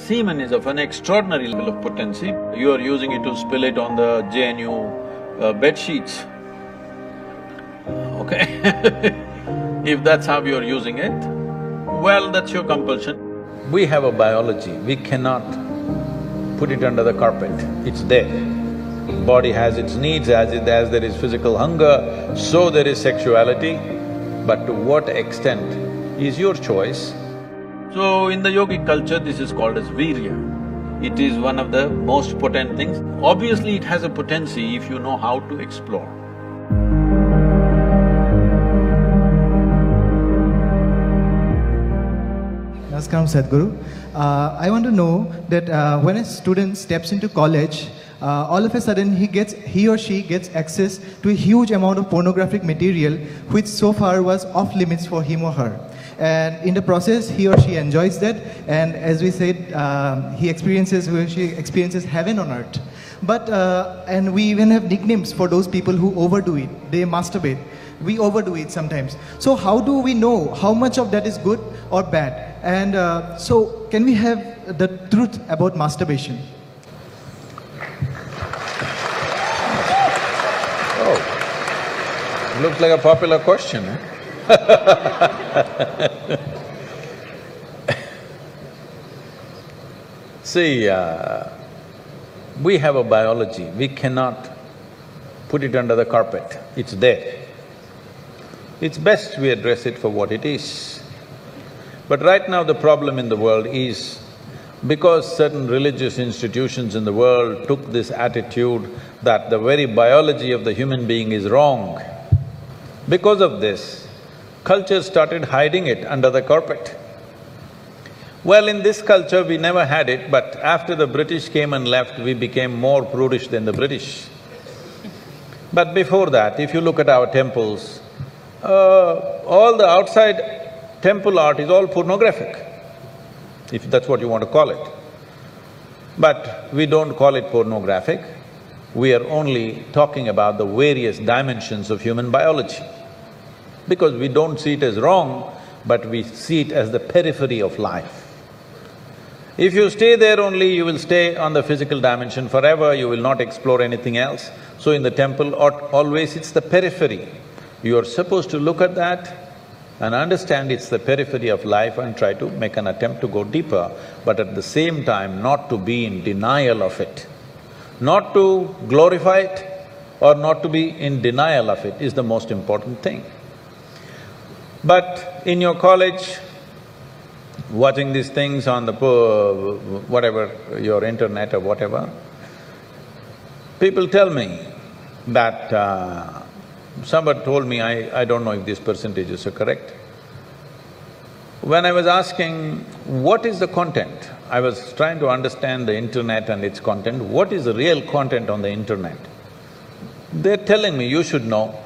Semen is of an extraordinary level of potency. You are using it to spill it on the JNU bed sheets. Okay? If that's how you're using it, well, that's your compulsion. We have a biology, we cannot put it under the carpet, it's there. Body has its needs, as there is physical hunger, so there is sexuality, but to what extent is your choice. So in the yogic culture, this is called as virya. It is one of the most potent things. Obviously, it has a potency if you know how to explore. Namaskaram, Sadhguru. I want to know that when a student steps into college, all of a sudden he or she gets access to a huge amount of pornographic material which so far was off limits for him or her. And in the process, he or she enjoys that, and as we said, he or she experiences heaven on earth. But, and we even have nicknames for those people who overdo it. They masturbate. We overdo it sometimes. So how do we know how much of that is good or bad? And so can we have the truth about masturbation? Oh, looks like a popular question, eh? See, we have a biology, we cannot put it under the carpet, it's there. It's best we address it for what it is. But right now the problem in the world is, because certain religious institutions in the world took this attitude that the very biology of the human being is wrong, because of this, culture started hiding it under the carpet. Well, in this culture we never had it, but after the British came and left, we became more prudish than the British. But before that, if you look at our temples, all the outside temple art is all pornographic, if that's what you want to call it. But we don't call it pornographic, we are only talking about the various dimensions of human biology. Because we don't see it as wrong, but we see it as the periphery of life. If you stay there only, you will stay on the physical dimension forever, you will not explore anything else. So in the temple, always it's the periphery. You are supposed to look at that and understand it's the periphery of life and try to make an attempt to go deeper, but at the same time not to be in denial of it. Not to glorify it or not to be in denial of it is the most important thing. But in your college, watching these things on the whatever, your internet or whatever, people tell me that… somebody told me, I don't know if these percentages are correct. When I was asking, what is the content? I was trying to understand the internet and its content, what is the real content on the internet? They're telling me, you should know,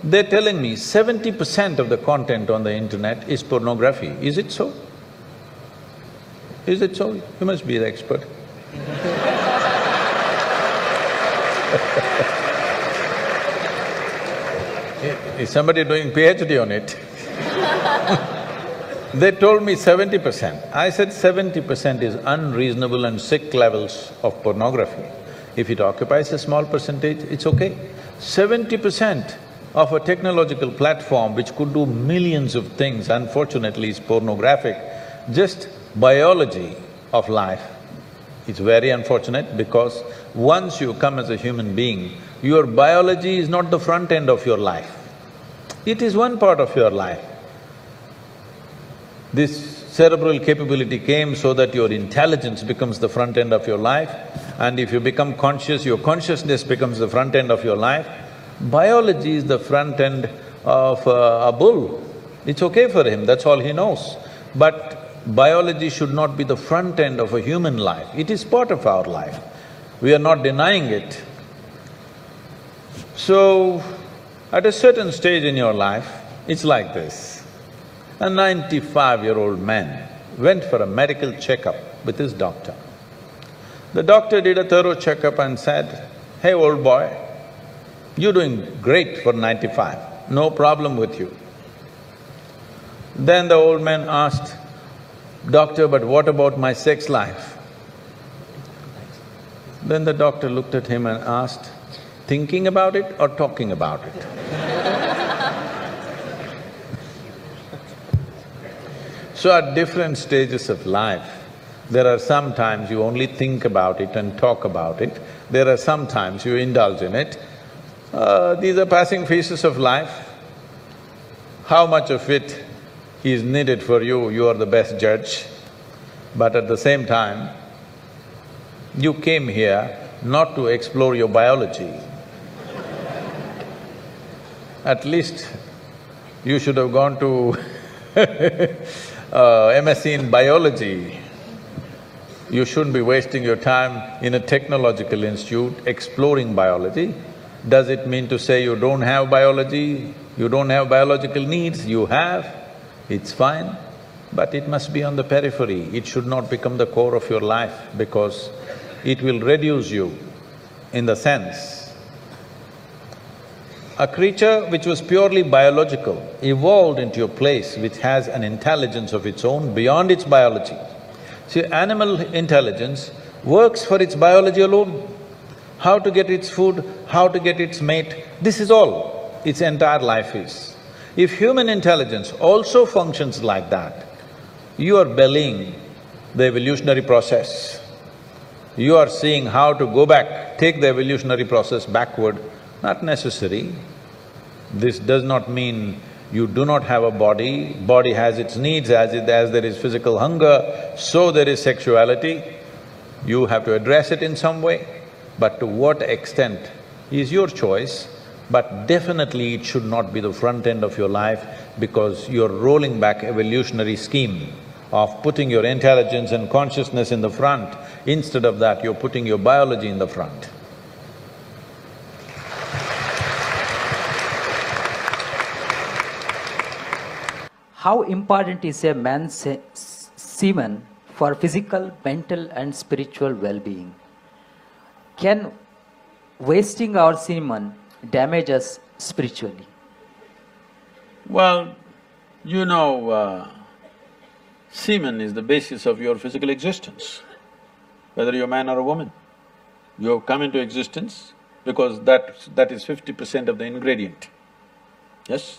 they're telling me 70% of the content on the internet is pornography. Is it so? Is it so? You must be the expert. Is somebody doing PhD on it? They told me 70%. I said 70% is unreasonable and sick levels of pornography. If it occupies a small percentage, it's okay. 70% of a technological platform which could do millions of things, unfortunately is pornographic. Just biology of life. It's very unfortunate because once you come as a human being, your biology is not the front end of your life. It is one part of your life. This cerebral capability came so that your intelligence becomes the front end of your life, and if you become conscious, your consciousness becomes the front end of your life. Biology is the front end of a bull. It's okay for him, that's all he knows. But biology should not be the front end of a human life, it is part of our life. We are not denying it. So, at a certain stage in your life, it's like this. A 95-year-old man went for a medical checkup with his doctor. The doctor did a thorough checkup and said, "Hey, old boy, you're doing great for 95, no problem with you." Then the old man asked, "Doctor, but what about my sex life?" Then the doctor looked at him and asked, "Thinking about it or talking about it?" So at different stages of life, there are some times you only think about it and talk about it, there are some times you indulge in it. These are passing phases of life. How much of it is needed for you, you are the best judge. But at the same time, you came here not to explore your biology. At least you should have gone to MSc in biology. You shouldn't be wasting your time in a technological institute exploring biology. Does it mean to say you don't have biology, you don't have biological needs? You have, it's fine, but it must be on the periphery. It should not become the core of your life because it will reduce you in the sense. A creature which was purely biological evolved into a place which has an intelligence of its own beyond its biology. See, animal intelligence works for its biology alone. How to get its food, how to get its mate, this is all its entire life is. If human intelligence also functions like that, you are bellying the evolutionary process. You are seeing how to go back, take the evolutionary process backward, not necessary. This does not mean you do not have a body, body has its needs, as there is physical hunger, so there is sexuality. You have to address it in some way, but to what extent is your choice, but definitely it should not be the front end of your life because you're rolling back evolutionary scheme of putting your intelligence and consciousness in the front. Instead of that, you're putting your biology in the front. How important is a man's semen for physical, mental and spiritual well-being? Can wasting our semen damage us spiritually? Well, you know, semen is the basis of your physical existence, whether you're a man or a woman. You have come into existence because that is 50% of the ingredient, yes?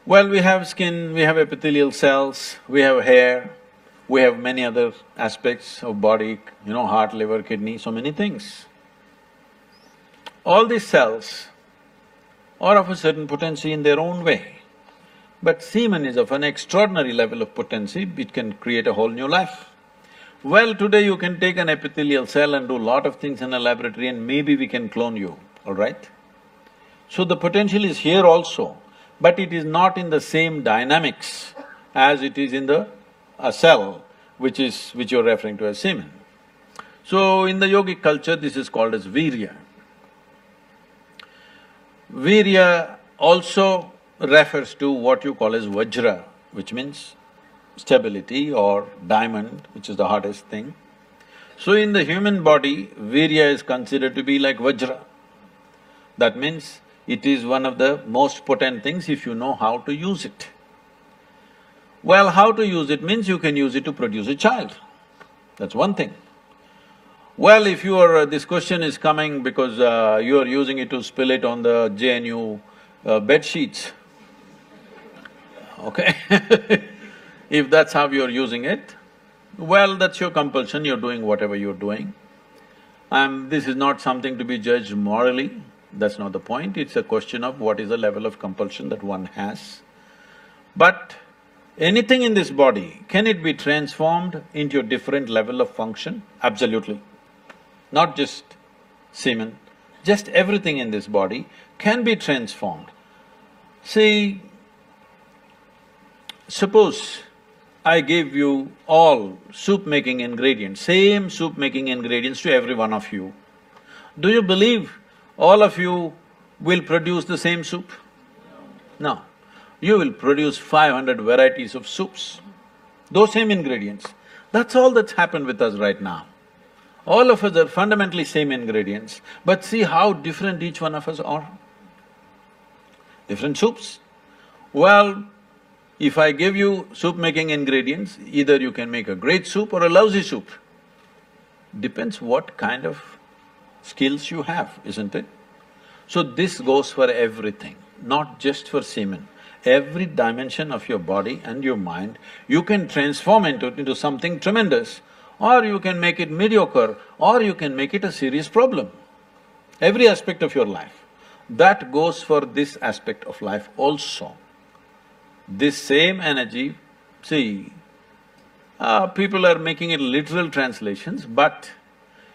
Well, we have skin, we have epithelial cells, we have hair, we have many other aspects of body, you know, heart, liver, kidney, so many things. All these cells are of a certain potency in their own way. But semen is of an extraordinary level of potency, it can create a whole new life. Well, today you can take an epithelial cell and do a lot of things in a laboratory and maybe we can clone you, all right? So the potential is here also, but it is not in the same dynamics as it is in a cell which you're referring to as semen. So in the yogic culture, this is called as virya. Virya also refers to what you call as vajra, which means stability, or diamond, which is the hardest thing. So in the human body, virya is considered to be like vajra. That means it is one of the most potent things if you know how to use it. Well, how to use it means you can use it to produce a child, that's one thing. Well, if this question is coming because you are using it to spill it on the JNU bed sheets, okay if that's how you're using it, well, that's your compulsion, you're doing whatever you're doing. This is not something to be judged morally, that's not the point, it's a question of what is the level of compulsion that one has. But anything in this body, can it be transformed into a different level of function? Absolutely. Not just semen, just everything in this body can be transformed. See, suppose I gave you all soup-making ingredients, same soup-making ingredients to every one of you. Do you believe all of you will produce the same soup? No. You will produce 500 varieties of soups, those same ingredients. That's all that's happened with us right now. All of us are fundamentally same ingredients, but see how different each one of us are. Different soups. Well, If I give you soup making ingredients, either you can make a great soup or a lousy soup. Depends what kind of skills you have, isn't it? So this goes for everything, not just for semen. Every dimension of your body and your mind, you can transform into something tremendous, or you can make it mediocre, or you can make it a serious problem. Every aspect of your life. That goes for this aspect of life also. This same energy, see, people are making it literal translations, but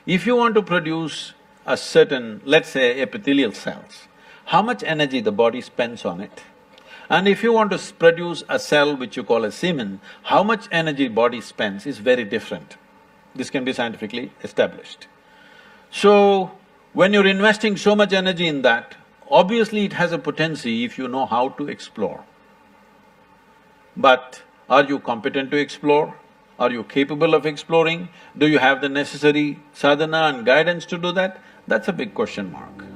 if you want to produce a certain, let's say, epithelial cells, how much energy the body spends on it? And if you want to produce a cell which you call a semen, how much energy body spends is very different. This can be scientifically established. So, when you're investing so much energy in that, obviously it has a potency if you know how to explore. But are you competent to explore? Are you capable of exploring? Do you have the necessary sadhana and guidance to do that? That's a big question mark.